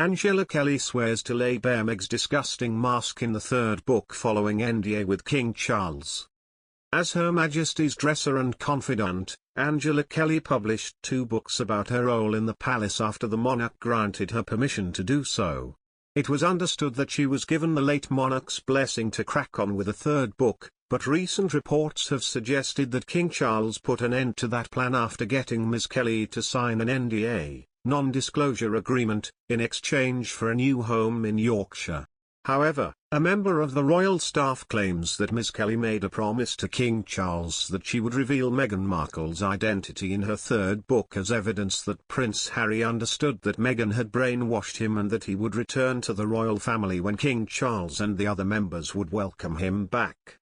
Angela Kelly swears to lay bare Meg's disgusting mask in the third book following NDA with King Charles. As Her Majesty's dresser and confidant, Angela Kelly published 2 books about her role in the palace after the monarch granted her permission to do so. It was understood that she was given the late monarch's blessing to crack on with a third book, but recent reports have suggested that King Charles put an end to that plan after getting Ms. Kelly to sign an NDA, non-disclosure agreement, in exchange for a new home in Yorkshire. However, a member of the royal staff claims that Ms. Kelly made a promise to King Charles that she would reveal Meghan Markle's identity in her third book as evidence that Prince Harry understood that Meghan had brainwashed him and that he would return to the royal family when King Charles and the other members would welcome him back.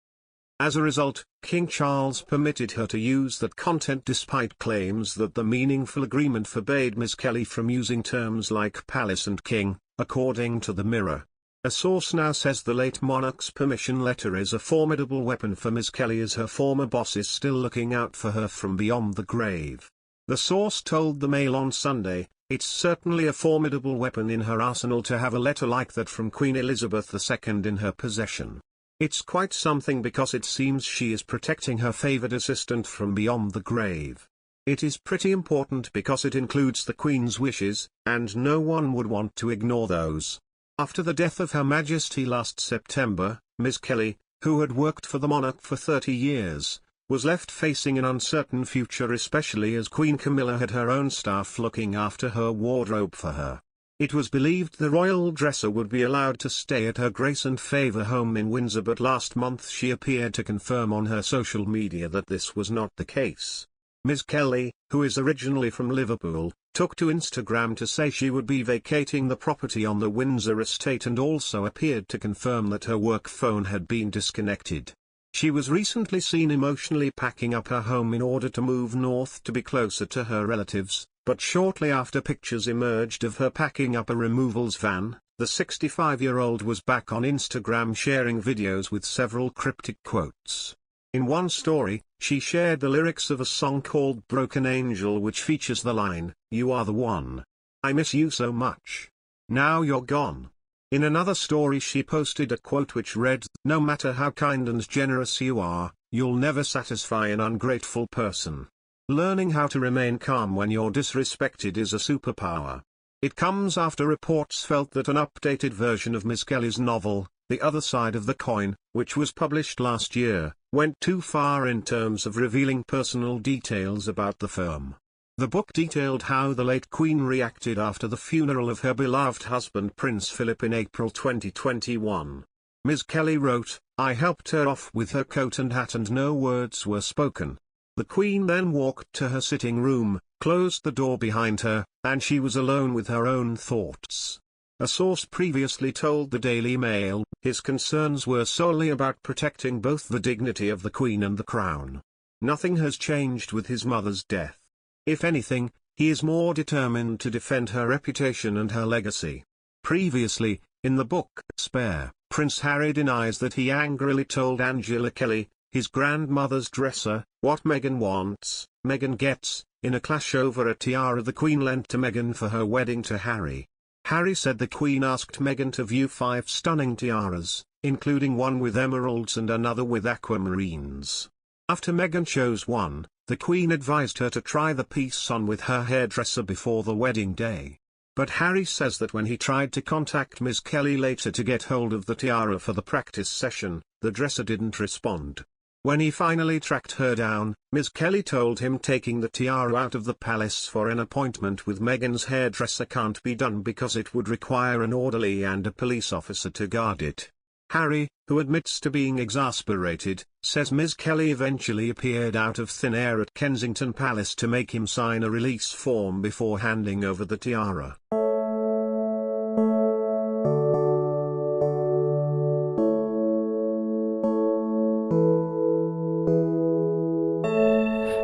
As a result, King Charles permitted her to use that content despite claims that the meaningful agreement forbade Ms. Kelly from using terms like palace and king, according to the Mirror. A source now says the late monarch's permission letter is a formidable weapon for Ms. Kelly as her former boss is still looking out for her from beyond the grave. The source told the Mail on Sunday, "It's certainly a formidable weapon in her arsenal to have a letter like that from Queen Elizabeth II in her possession. It's quite something because it seems she is protecting her favoured assistant from beyond the grave. It is pretty important because it includes the Queen's wishes, and no one would want to ignore those." After the death of Her Majesty last September, Ms. Kelly, who had worked for the monarch for 30 years, was left facing an uncertain future, especially as Queen Camilla had her own staff looking after her wardrobe for her. It was believed the royal dresser would be allowed to stay at her Grace and Favour home in Windsor, but last month she appeared to confirm on her social media that this was not the case. Ms. Kelly, who is originally from Liverpool, took to Instagram to say she would be vacating the property on the Windsor estate and also appeared to confirm that her work phone had been disconnected. She was recently seen emotionally packing up her home in order to move north to be closer to her relatives, but shortly after pictures emerged of her packing up a removals van, the 65-year-old was back on Instagram sharing videos with several cryptic quotes. In one story, she shared the lyrics of a song called Broken Angel, which features the line, "You are the one. I miss you so much. Now you're gone." In another story she posted a quote which read, "No matter how kind and generous you are, you'll never satisfy an ungrateful person. Learning how to remain calm when you're disrespected is a superpower." It comes after reports felt that an updated version of Ms. Kelly's novel, The Other Side of the Coin, which was published last year, went too far in terms of revealing personal details about the firm. The book detailed how the late Queen reacted after the funeral of her beloved husband Prince Philip in April 2021. Ms. Kelly wrote, "I helped her off with her coat and hat and no words were spoken. The Queen then walked to her sitting room, closed the door behind her, and she was alone with her own thoughts." A source previously told the Daily Mail, his concerns were solely about protecting both the dignity of the Queen and the Crown. Nothing has changed with his mother's death. If anything, he is more determined to defend her reputation and her legacy. Previously, in the book Spare, Prince Harry denies that he angrily told Angela Kelly, his grandmother's dresser, what Meghan wants, Meghan gets, in a clash over a tiara the Queen lent to Meghan for her wedding to Harry. Harry said the Queen asked Meghan to view 5 stunning tiaras, including one with emeralds and another with aquamarines. After Meghan chose one, the Queen advised her to try the piece on with her hairdresser before the wedding day. But Harry says that when he tried to contact Ms. Kelly later to get hold of the tiara for the practice session, the dresser didn't respond. When he finally tracked her down, Ms. Kelly told him taking the tiara out of the palace for an appointment with Meghan's hairdresser can't be done because it would require an orderly and a police officer to guard it. Harry, who admits to being exasperated, says Ms. Kelly eventually appeared out of thin air at Kensington Palace to make him sign a release form before handing over the tiara.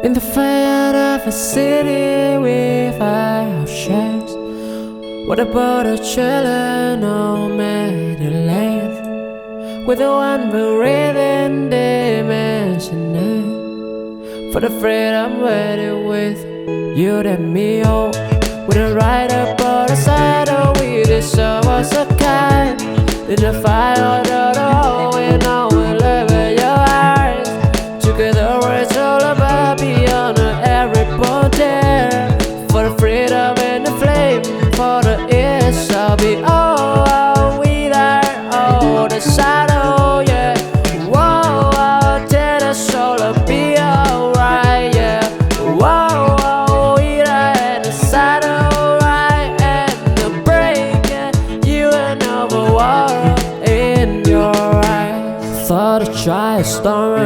In the fire of a city with our shares, what about a children no matter length, with the one breathing dimension for the freedom waiting with you and me, oh, with a rider by the side, oh, with this try a story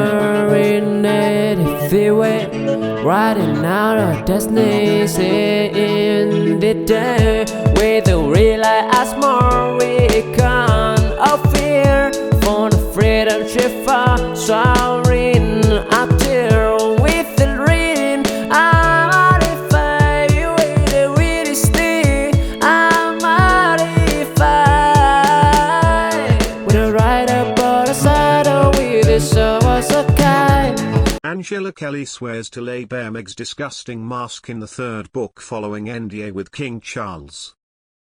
if we were writing out our destinies in the day. With a realize more we can of fear for the freedom she found, soaring up there with the reading. I'm modified with the witty stick. I'm modified with a writer but a saddle with a show was a kite. Angela Kelly swears to lay bare Meg's disgusting mask in the third book following NDA with King Charles.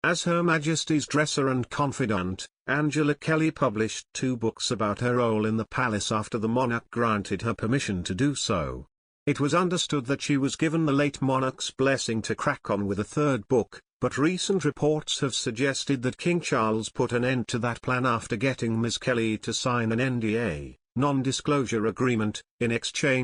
As Her Majesty's dresser and confidant, Angela Kelly published 2 books about her role in the palace after the monarch granted her permission to do so. It was understood that she was given the late monarch's blessing to crack on with a third book, but recent reports have suggested that King Charles put an end to that plan after getting Ms. Kelly to sign an NDA, non-disclosure agreement, in exchange